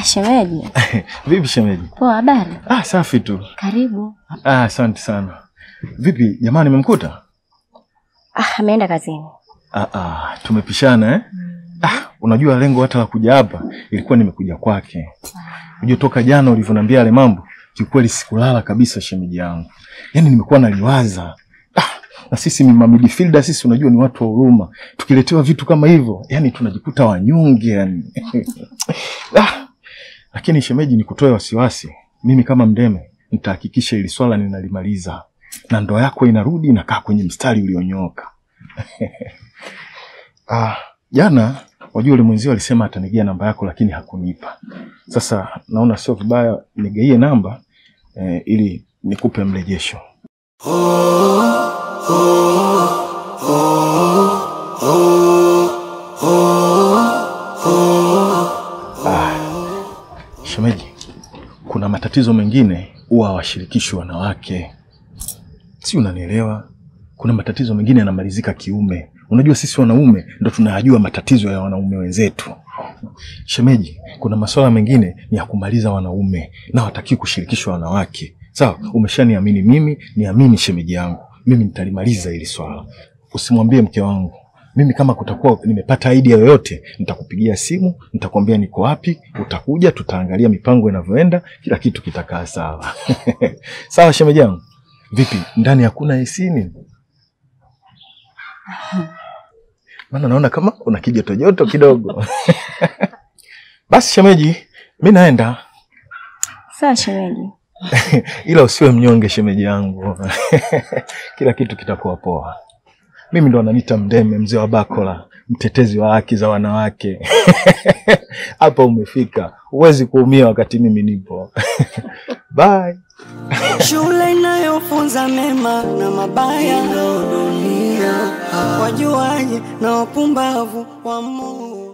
Shemeji. Vipi shemeji? Poa, habari? Safi tu. Karibu. Asante sana. Vipi, jamani nimemkuta? Ameenda kazini. Tumepishana eh? Unajua lengo hata la kuja hapa ilikuwa nimekuja kwake. Unajua toka jana ulivyoniambia yale mambo, kiukweli sikulala kabisa shemeji yangu. Yaani nimekuwa naliwaza. Na sisi ni midfielder, sisi unajua ni watu wa huruma. Tukiletewa vitu kama hivyo, yani tunajikuta wanyonge yani. Lakini shemeji, nikutoe wasiwasi. Mimi kama Mdeme nitahakikisha ili swala ninalimaliza. Na ndoa yako inarudi inakaa kwenye mstari ulionyooka. Jana wajua yule mwenzio alisema atanigia namba yako lakini hakunipa. Sasa naona sio vibaya nigeie namba ili nikupe mrejesho. Shemeji, kuna matatizo mengine huwa hawashirikishi wanawake. Si unanielewa? Kuna matatizo mengine yanamalizika kiume. Unajua sisi wanaume ndo tunayajua matatizo ya wanaume wenzetu. Shemeji, kuna masuala mengine ni ya kumaliza wanaume na hataki kushirikishwa wanawake. Sawa, umeshaniamini mimi, niamini shemeji yangu. Mimi nitalimaliza hili swala. Usimwambie mke wangu. Mimi kama kutakuwa nimepata idea yoyote, nitakupigia simu, nitakwambia niko wapi, utakuja, tutaangalia mipango inavyoenda, kila kitu kitakaa sawa. Sawa shemeji yangu? Vipi, ndani hakuna AC nini? Maana naona kama una kijoto kidogo. Basi shemeji, mimi naenda. Sawa shemeji. Ila usiwe mnyonge shemeji yangu. Kila kitu kitakuwa poa. Mimi ndo wananiita Mdeme, mzee wa Bakola, mtetezi wa haki za wanawake. Hapa umefika. Huwezi kuumia wakati mimi nipo. Bye. Shule inayofunza mema na mabaya, dunia wajuaje na wapumbavu wa Mungu.